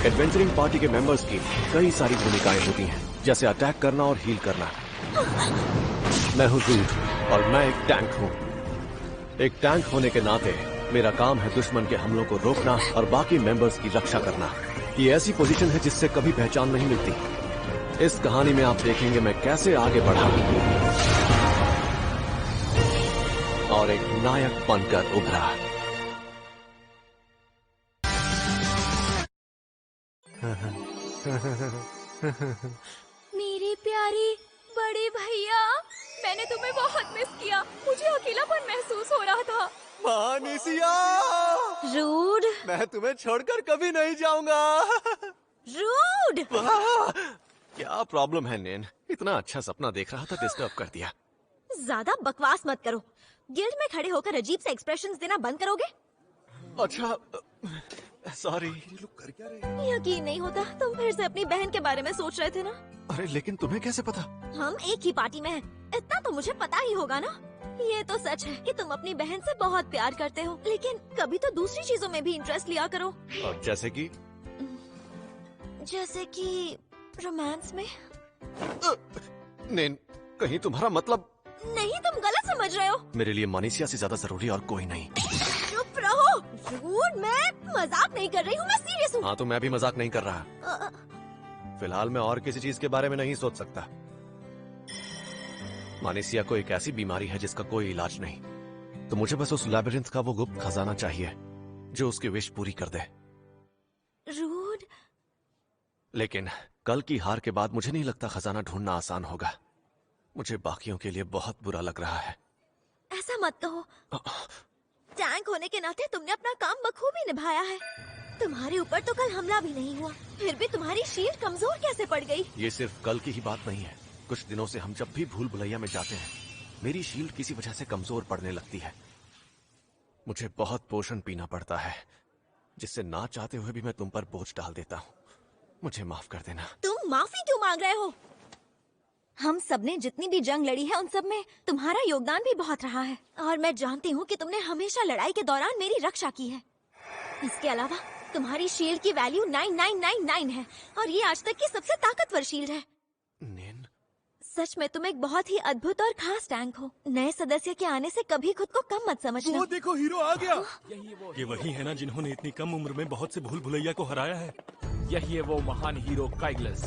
Adventuring party के members की कई सारी भूमिकाएं होती हैं, जैसे अटैक करना और हील करना। मैं हूँ रूड और मैं एक टैंक हूँ। एक टैंक होने के नाते मेरा काम है दुश्मन के हमलों को रोकना और बाकी मेंबर्स की रक्षा करना। ये ऐसी पोजीशन है जिससे कभी पहचान नहीं मिलती। इस कहानी में आप देखेंगे मैं कैसे आगे बढ़ा और एक नायक बनकर उभरा। मेरे प्यारे बड़े भैया, मैंने तुम्हें बहुत मिस किया। मुझे अकेलापन महसूस हो रहा था। मानिसिया, रूड, मैं तुम्हें छोड़कर कभी नहीं जाऊंगा। रूड। क्या प्रॉब्लम है नैन? इतना अच्छा सपना देख रहा था, डिस्टर्ब कर दिया। ज्यादा बकवास मत करो। गिल्ड में खड़े होकर अजीब से एक्सप्रेशंस देना बंद करोगे? अच्छा, सॉरी। ये लोग कर क्या रहे हैं? यकीन नहीं होता तुम फिर से अपनी बहन के बारे में सोच रहे थे ना। अरे लेकिन तुम्हें कैसे पता? हम एक ही पार्टी में हैं, इतना तो मुझे पता ही होगा ना। ये तो सच है कि तुम अपनी बहन से बहुत प्यार करते हो, लेकिन कभी तो दूसरी चीजों में भी इंटरेस्ट लिया करो। और जैसे कि रोमांस में। नैन, कहीं तुम्हारा मतलब? नहीं, तुम गलत समझ रहे हो। मेरे लिए मानिसिया से ज्यादा जरूरी और कोई नहीं। चुप रहो रूड, मैं मजाक नहीं कर रही हूँ, मैं सीरियस हूँ। हाँ तो मैं भी मजाक नहीं कर रहा। फिलहाल मैं और किसी चीज के बारे में नहीं सोच सकता। मानिसिया को एक ऐसी बीमारी है जिसका कोई इलाज नहीं, तो मुझे बस उस लैबिरिंथ का वो गुप्त खजाना चाहिए जो उसकी विश पूरी कर दे। रूड, लेकिन कल की हार के बाद मुझे नहीं लगता खजाना ढूंढना आसान होगा। मुझे बाकियों के लिए बहुत बुरा लग रहा है। ऐसा मत कहो। टैंक होने के नाते तुमने अपना काम बखूबी निभाया है। तुम्हारे ऊपर तो कल हमला भी नहीं हुआ, फिर भी तुम्हारी शील्ड कमजोर कैसे पड़ गई? ये सिर्फ कल की ही बात नहीं है। कुछ दिनों से हम जब भी भूल भुलैया में जाते हैं, मेरी शील्ड किसी वजह से कमजोर पड़ने लगती है। मुझे बहुत पोषण पीना पड़ता है, जिससे ना चाहते हुए भी मैं तुम पर बोझ डाल देता हूँ। मुझे माफ कर देना। तुम माफी क्यों मांग रहे हो? हम सबने जितनी भी जंग लड़ी है उन सब में तुम्हारा योगदान भी बहुत रहा है, और मैं जानती हूँ कि तुमने हमेशा लड़ाई के दौरान मेरी रक्षा की है। इसके अलावा तुम्हारी शील्ड की वैल्यू 9999 है, और ये आज तक की सबसे ताकतवर शील्ड है। नैन, सच में तुम एक बहुत ही अद्भुत और खास टैंक हो। नए सदस्य के आने से कभी खुद को कम मत समझना। वो देखो, हीरो आ गया। ये वही है ना जिन्होंने इतनी कम उम्र में बहुत से भूल भुलैया को हराया है। यही है वो महान हीरो काइग्लस।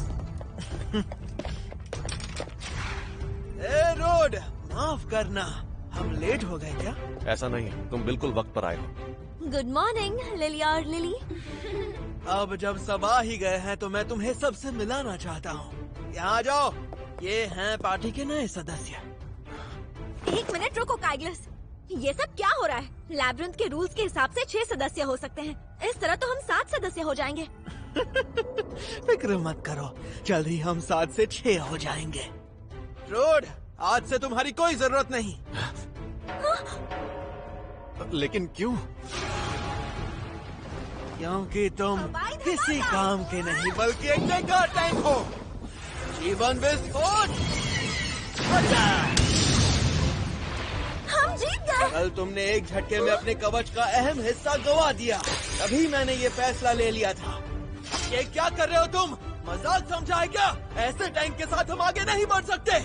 ए रोड, माफ करना, हम लेट हो गए क्या? ऐसा नहीं है, तुम बिल्कुल वक्त पर आए हो। गुड मॉर्निंग लिली और लिली। अब जब सब आ ही गए हैं तो मैं तुम्हें सबसे मिलाना चाहता हूँ। यहाँ आ जाओ, ये हैं पार्टी के नए सदस्य। एक मिनट रुको काइग्लस, ये सब क्या हो रहा है? लैब्रिंथ के रूल्स के हिसाब से 6 सदस्य हो सकते हैं, इस तरह तो हम 7 सदस्य हो जाएंगे। फिक्र मत करो, जल्द ही हम 7 से 6 हो जाएंगे। रोड, आज से तुम्हारी कोई जरूरत नहीं। लेकिन क्यों? क्योंकि तुम किसी काम के नहीं बल्कि एक बेकार टैंक हो। जीवन विस्फोट। हम जीत गए। कल तुमने एक झटके में अपने कवच का अहम हिस्सा गवा दिया, तभी मैंने ये फैसला ले लिया था। ये क्या कर रहे हो तुम? मजाक समझा है क्या? ऐसे टैंक के साथ हम आगे नहीं बढ़ सकते।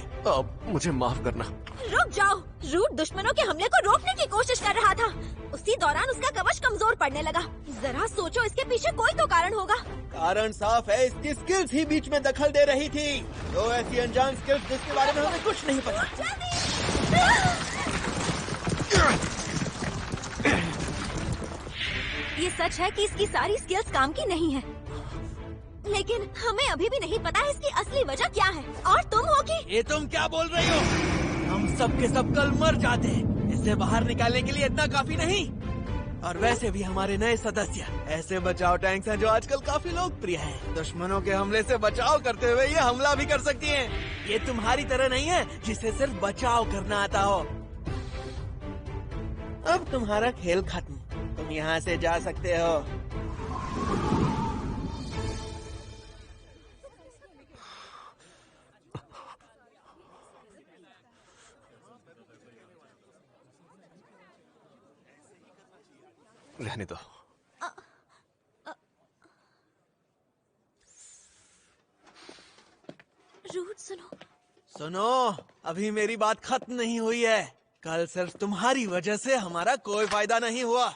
मुझे माफ करना। रुक जाओ। रूट दुश्मनों के हमले को रोकने की कोशिश कर रहा था, उसी दौरान उसका कवच कमजोर पड़ने लगा। जरा सोचो, इसके पीछे कोई तो कारण होगा। कारण साफ है, इसकी स्किल्स ही बीच में दखल दे रही थी। दो ऐसी अनजान स्किल्स जिसके बारे में हमें कुछ नहीं पता। ये सच है कि इसकी सारी स्किल्स काम की नहीं है, लेकिन हमें अभी भी नहीं पता है इसकी असली वजह क्या है। और तुम हो कि... ये तुम क्या बोल रही हो? हम सब के सब कल मर जाते। इसे बाहर निकालने के लिए इतना काफी नहीं। और वैसे भी हमारे नए सदस्य ऐसे बचाव टैंक्स हैं जो आजकल काफी लोकप्रिय हैं। दुश्मनों के हमले से बचाव करते हुए ये हमला भी कर सकती हैं। ये तुम्हारी तरह नहीं है जिसे सिर्फ बचाव करना आता हो। अब तुम्हारा खेल खत्म, तुम यहाँ से जा सकते हो। रहने दो। रूट सुनो। सुनो, अभी मेरी बात खत्म नहीं हुई है। कल सिर्फ तुम्हारी वजह से हमारा कोई फायदा नहीं हुआ,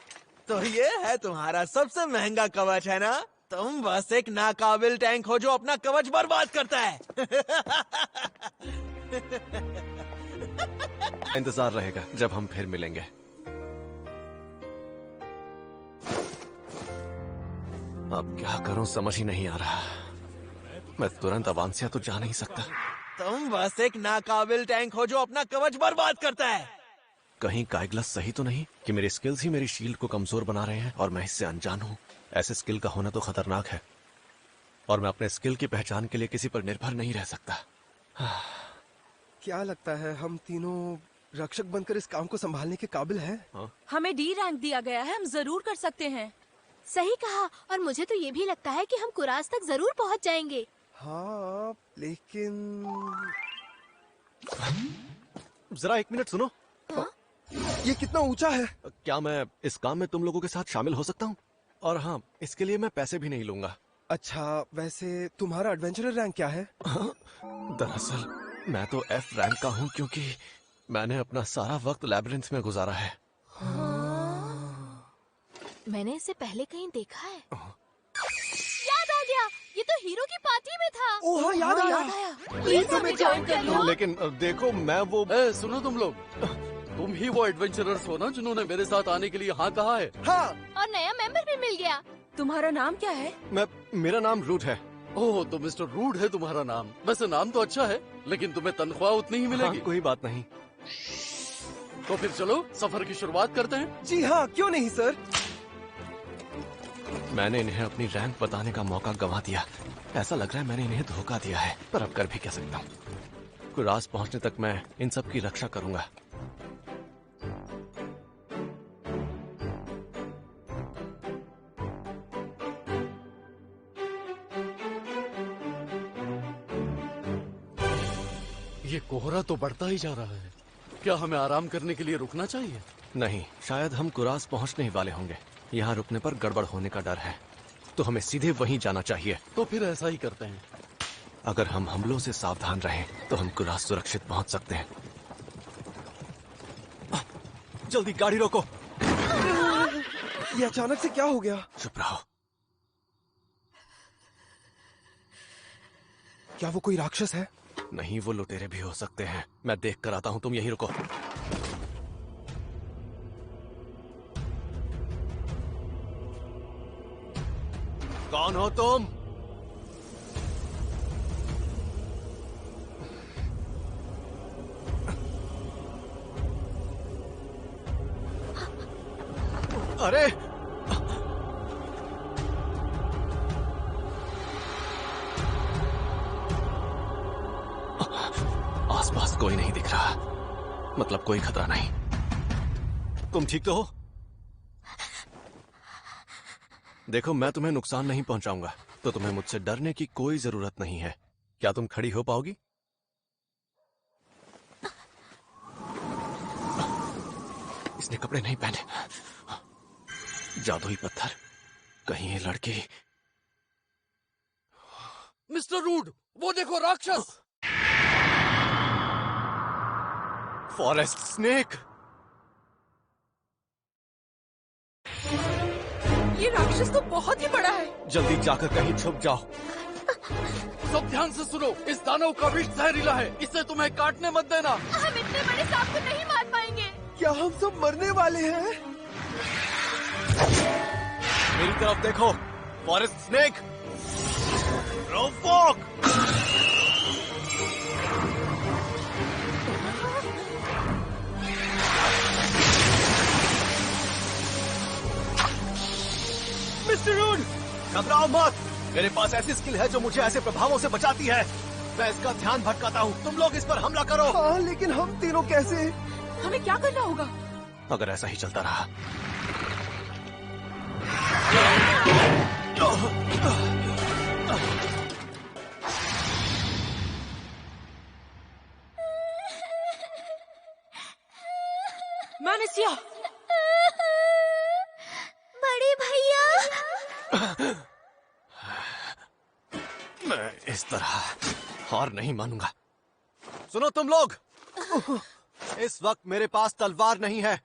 तो ये है तुम्हारा सबसे महंगा कवच, है ना? तुम बस एक नाकाबिल टैंक हो जो अपना कवच बर्बाद करता है। इंतजार रहेगा जब हम फिर मिलेंगे। अब क्या करूं समझ ही नहीं आ रहा। मैं तुरंत अवांसिया तो जा नहीं सकता। तुम बस एक नाकाबिल टैंक हो जो अपना कवच बर्बाद करता है। कहीं काइग्लस सही तो नहीं कि मेरी स्किल्स ही मेरी शील्ड को कमजोर बना रहे हैं और मैं इससे अनजान हूं। ऐसे स्किल का होना तो खतरनाक है और मैं अपने स्किल की पहचान के लिए किसी पर निर्भर नहीं रह सकता। क्या लगता है हम तीनों रक्षक बनकर इस काम को संभालने के काबिल हैं? हमें डी रैंक दिया गया है, हम जरूर कर सकते हैं। सही कहा, और मुझे तो ये भी लगता है कि हम कुरास तक जरूर पहुंच जाएंगे। हाँ, लेकिन जरा एक मिनट सुनो। ये कितना ऊंचा है? क्या मैं इस काम में तुम लोगों के साथ शामिल हो सकता हूँ? और हाँ, इसके लिए मैं पैसे भी नहीं लूंगा। अच्छा, वैसे तुम्हारा एडवेंचरर रैंक क्या है? दरअसल मैं तो F रैंक का हूँ क्योंकि मैंने अपना सारा वक्त लैबिरिंथ में गुजारा है। मैंने इसे पहले कहीं देखा है। याद आ गया, ये तो हीरो की पार्टी में था। ओह हाँ, याद आया। प्लीज हमें ज्वाइन कर लो। लेकिन देखो मैं वो सुनो तुम लोग, तुम ही वो एडवेंचरर्स हो ना जिन्होंने मेरे साथ आने के लिए हाँ कहा है? हाँ। और नया मेंबर भी मिल गया। तुम्हारा नाम क्या है? मेरा नाम रूट है। ओह, तो मिस्टर रूड है तुम्हारा नाम। वैसे नाम तो अच्छा है, लेकिन तुम्हें तनख्वाह उतनी ही मिलेगी। हाँ, कोई बात नहीं। तो फिर चलो सफर की शुरुआत करते हैं। जी हाँ, क्यों नहीं सर। मैंने इन्हें अपनी रैंक बताने का मौका गंवा दिया। ऐसा लग रहा है मैंने इन्हें धोखा दिया है, पर अब कर भी क्या सकता हूँ। कुरास पहुंचने तक मैं इन सब की रक्षा करूंगा। ये कोहरा तो बढ़ता ही जा रहा है। क्या हमें आराम करने के लिए रुकना चाहिए? नहीं, शायद हम कुरास पहुंचने ही वाले होंगे। यहाँ रुकने पर गड़बड़ होने का डर है, तो हमें सीधे वहीं जाना चाहिए। तो फिर ऐसा ही करते हैं। अगर हम हमलों से सावधान रहें तो हम कुरास सुरक्षित पहुंच सकते हैं। जल्दी गाड़ी रोको। ये अचानक से क्या हो गया? चुप रहो। क्या वो कोई राक्षस है? नहीं, वो लुटेरे भी हो सकते हैं। मैं देख कर आता हूं, तुम यहीं रुको। कौन हो तुम? अरे आसपास कोई नहीं दिख रहा, मतलब कोई खतरा नहीं। तुम ठीक तो हो? देखो, मैं तुम्हें नुकसान नहीं पहुंचाऊंगा, तो तुम्हें मुझसे डरने की कोई जरूरत नहीं है। क्या तुम खड़ी हो पाओगी? इसने कपड़े नहीं पहने। जादुई पत्थर, कहीं ये लड़की। मिस्टर रूड, वो देखो राक्षस। Forest snake. ये राक्षस तो बहुत ही बड़ा है। जल्दी जाकर कहीं छुप जाओ। सब ध्यान से सुनो, इस दानव का विष जहरीला है, इसे तुम्हें काटने मत देना। हम इतने बड़े सांप को नहीं मार पाएंगे। क्या हम सब मरने वाले हैं? मेरी तरफ देखो, फॉरेस्ट स्नेक। रोफोक। मिस्टर रूड, घबराओ मत। मेरे पास ऐसी स्किल है जो मुझे ऐसे प्रभावों से बचाती है। मैं इसका ध्यान भटकाता हूँ, तुम लोग इस पर हमला करो। हाँ, लेकिन हम तीनों कैसे? हमें क्या करना होगा? अगर ऐसा ही चलता रहा। मैनेसिया, बड़े भैया। मैं इस तरह हार नहीं मानूंगा। सुनो तुम लोग, इस वक्त मेरे पास तलवार नहीं है,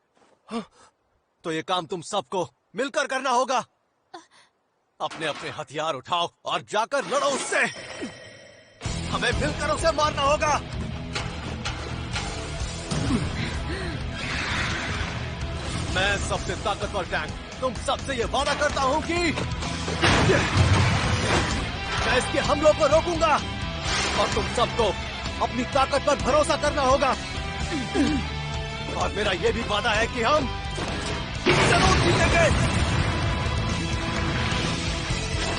तो ये काम तुम सबको मिलकर करना होगा। अपने अपने हथियार उठाओ और जाकर लड़ो उससे। हमें मिलकर उसे मारना होगा। मैं सबसे ताकतवर टैंक तुम सबसे ये वादा करता हूं कि मैं इसके हमलों को रोकूंगा और तुम सबको अपनी ताकत पर भरोसा करना होगा। और मेरा ये भी वादा है कि हम जरूर जीतेंगे।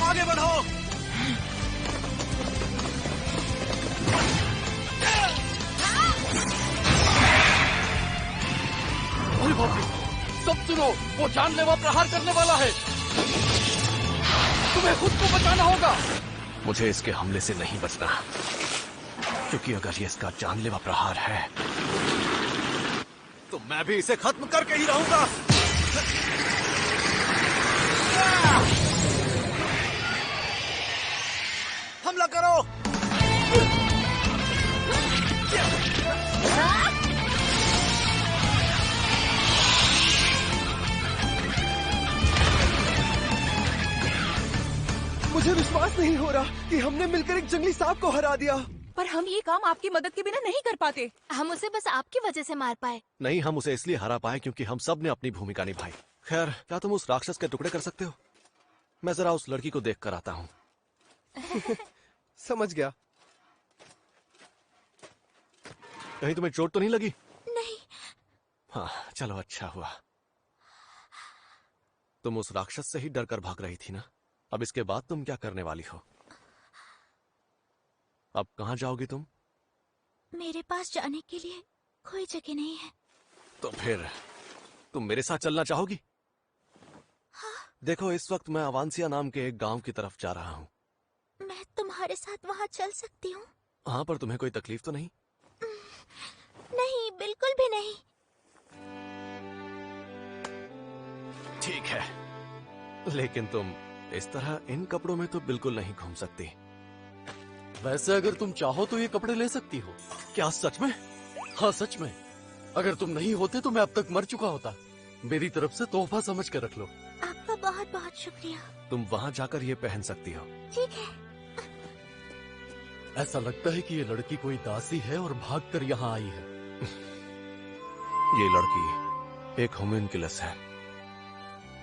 आगे बढ़ो। अरे बाप रे, सब सुनो, वो जानलेवा प्रहार करने वाला है। तुम्हें खुद को बचाना होगा। मुझे इसके हमले से नहीं बचना, क्योंकि अगर ये इसका जानलेवा प्रहार है तो मैं भी इसे खत्म करके ही रहूंगा। हमला करो। मुझे विश्वास नहीं हो रहा कि हमने मिलकर एक जंगली सांप को हरा दिया। पर हम ये काम आपकी मदद के बिना नहीं कर पाते। हम उसे बस आपकी वजह से मार पाए। नहीं, हम उसे इसलिए हरा पाए क्योंकि हम सब ने अपनी भूमिका निभाई। खैर, क्या तुम उस राक्षस के टुकड़े कर सकते हो? मैं जरा उस लड़की को देख कर आता हूँ। समझ गया। कहीं तुम्हें चोट तो नहीं लगी? नहीं। हाँ, चलो अच्छा हुआ। तुम उस राक्षस से ही डर कर भाग रही थी ना? अब इसके बाद तुम क्या करने वाली हो? अब कहाँ जाओगी तुम? मेरे पास जाने के लिए कोई जगह नहीं है। तो फिर तुम मेरे साथ चलना चाहोगी? हाँ। देखो, इस वक्त मैं अवांसिया नाम के एक गांव की तरफ जा रहा हूँ। मैं तुम्हारे साथ वहाँ चल सकती हूँ? हाँ, पर तुम्हें कोई तकलीफ तो नहीं? नहीं, बिल्कुल भी नहीं। ठीक है, लेकिन तुम इस तरह इन कपड़ों में तो बिल्कुल नहीं घूम सकती। वैसे अगर तुम चाहो तो ये कपड़े ले सकती हो। क्या सच में? हाँ, सच में। अगर तुम नहीं होते तो मैं अब तक मर चुका होता। मेरी तरफ से तोहफा समझ कर रख लो। आपका बहुत बहुत शुक्रिया। तुम वहाँ जाकर ये पहन सकती हो। ठीक है। ऐसा लगता है कि ये लड़की कोई दासी है और भागकर यहाँ आई है। ये लड़की एक होम्यूनकुलस है।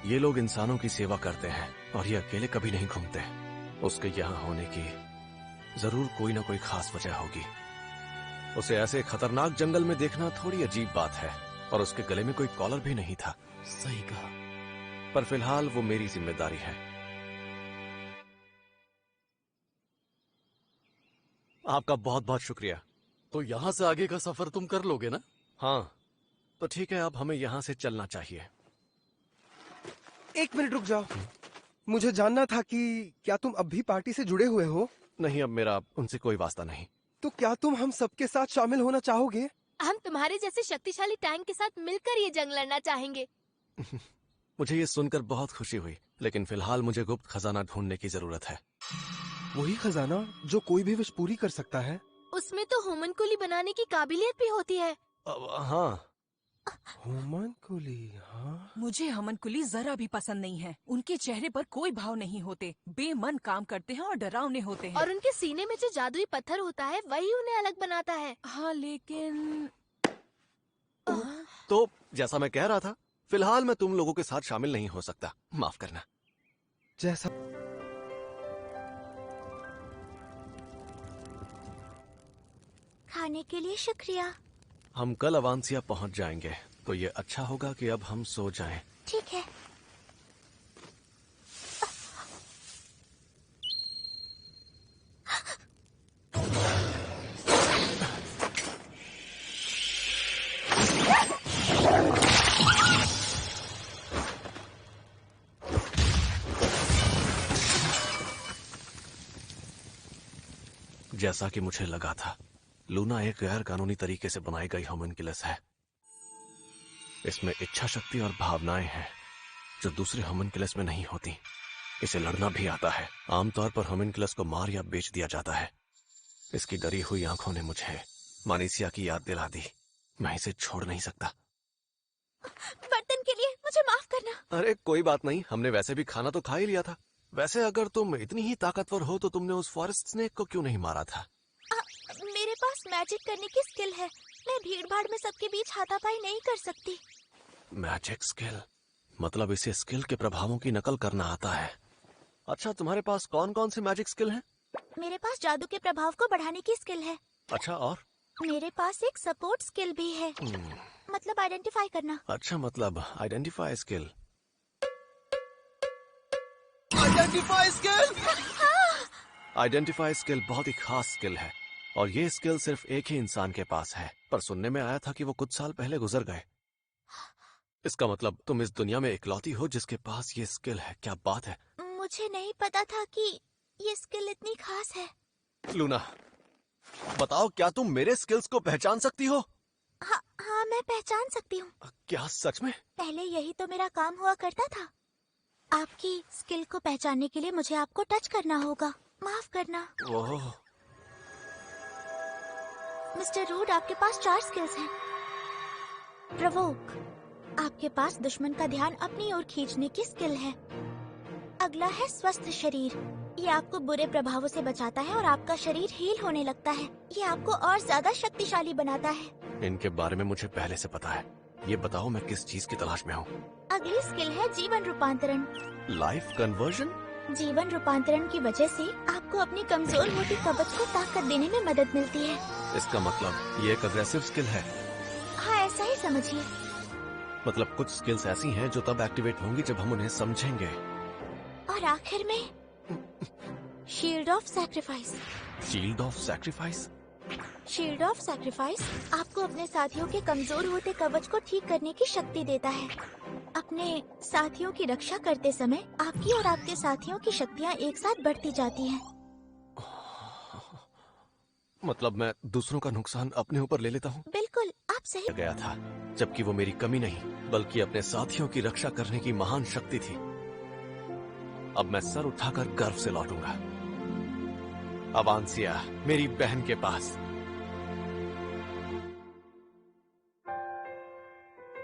ये लोग इंसानों की सेवा करते हैं और ये अकेले कभी नहीं घूमते। उसके यहाँ होने की जरूर कोई ना कोई खास वजह होगी। उसे ऐसे खतरनाक जंगल में देखना थोड़ी अजीब बात है, और उसके गले में कोई कॉलर भी नहीं था। सही कहा। पर फिलहाल वो मेरी जिम्मेदारी है। आपका बहुत बहुत शुक्रिया। तो यहाँ से आगे का सफर तुम कर लोगे ना? हाँ, तो ठीक है, अब हमें यहाँ से चलना चाहिए। एक मिनट रुक जाओ। मुझे जानना था कि क्या तुम अब भी पार्टी से जुड़े हुए हो? नहीं, अब मेरा उनसे कोई वास्ता नहीं। तो क्या तुम हम सबके साथ शामिल होना चाहोगे? हम तुम्हारे जैसे शक्तिशाली टैंक के साथ मिलकर ये जंग लड़ना चाहेंगे। मुझे ये सुनकर बहुत खुशी हुई, लेकिन फिलहाल मुझे गुप्त खजाना ढूंढने की जरूरत है। वही खजाना जो कोई भी विश पूरी कर सकता है। उसमें तो होमनकुली बनाने की काबिलियत भी होती है। हाँ। होमनकुली? हाँ। मुझे हमनकुली जरा भी पसंद नहीं है। उनके चेहरे पर कोई भाव नहीं होते, बेमन काम करते हैं और डरावने होते हैं। और उनके सीने में जो जादुई पत्थर होता है वही उन्हें अलग बनाता है। हाँ, लेकिन तो जैसा मैं कह रहा था, फिलहाल मैं तुम लोगों के साथ शामिल नहीं हो सकता। माफ करना। जैसा खाने के लिए शुक्रिया। हम कल अवांसिया पहुंच जाएंगे, तो ये अच्छा होगा कि अब हम सो जाएं। ठीक है। जैसा कि मुझे लगा था, लूना एक गैर कानूनी तरीके से बनाई गई होम्यूनकुलस है। इसमें इच्छा शक्ति और भावनाएं हैं जो दूसरे होम्यूनकुलस में नहीं होती। इसे लड़ना भी आता है। आमतौर पर होम्यूनकुलस को मार या बेच दिया जाता है, इसकी डरी हुई आंखों ने मुझे मानीसिया की याद दिला दी। मैं इसे छोड़ नहीं सकता। बर्तन के लिए मुझे माफ करना। अरे कोई बात नहीं, हमने वैसे भी खाना तो खा ही लिया था। वैसे अगर तुम इतनी ही ताकतवर हो तो तुमने उस फॉरेस्ट स्नेक को क्यों नहीं मारा था? मेरे पास मैजिक करने की स्किल है। मैं भीड़ भाड़ में सबके बीच हाथापाई नहीं कर सकती। मैजिक स्किल मतलब इसे स्किल के प्रभावों की नकल करना आता है। अच्छा, तुम्हारे पास कौन कौन से मैजिक स्किल हैं? मेरे पास जादू के प्रभाव को बढ़ाने की स्किल है। अच्छा, और? मेरे पास एक सपोर्ट स्किल भी है। मतलब आइडेंटिफाई करना। अच्छा, मतलब identify skill. Identify skill. Identify skill बहुत ही खास स्किल है और ये स्किल सिर्फ एक ही इंसान के पास है, पर सुनने में आया था कि वो कुछ साल पहले गुजर गए। इसका मतलब तुम इस दुनिया में इकलौती हो जिसके पास ये स्किल है। क्या बात है। मुझे नहीं पता था कि ये स्किल इतनी खास है। लूना, बताओ क्या तुम मेरे स्किल्स को पहचान सकती हो? हाँ, मैं पहचान सकती हूँ। क्या सच में? पहले यही तो मेरा काम हुआ करता था। आपकी स्किल को पहचानने के लिए मुझे आपको टच करना होगा। माफ करना। ओह, मिस्टर रूड, आपके पास 4 स्किल्स हैं। प्रोवोक, आपके पास दुश्मन का ध्यान अपनी ओर खींचने की स्किल है। अगला है स्वस्थ शरीर। ये आपको बुरे प्रभावों से बचाता है और आपका शरीर हील होने लगता है। ये आपको और ज्यादा शक्तिशाली बनाता है। इनके बारे में मुझे पहले से पता है। ये बताओ मैं किस चीज की तलाश में हूँ? अगली स्किल है जीवन रूपांतरण। Life conversion? जीवन रूपांतरण की वजह से आपको अपनी कमजोर होती कवच को ताकत देने में मदद मिलती है। इसका मतलब ये एक अग्रेसिव स्किल है? हाँ, ऐसा ही समझिए। मतलब कुछ स्किल्स ऐसी हैं जो तब एक्टिवेट होंगी जब हम उन्हें समझेंगे। और आखिर में shield of sacrifice. Shield of sacrifice? Shield of sacrifice आपको अपने साथियों के कमजोर होते कवच को ठीक करने की शक्ति देता है। अपने साथियों की रक्षा करते समय आपकी और आपके साथियों की शक्तियाँ एक साथ बढ़ती जाती हैं। मतलब मैं दूसरों का नुकसान अपने ऊपर ले लेता हूँ? बिल्कुल, आप सही। गया था, जबकि वो मेरी कमी नहीं बल्कि अपने साथियों की रक्षा करने की महान शक्ति थी। अब मैं सर उठाकर गर्व से लौटूंगा। अवांसिया, मेरी बहन के पास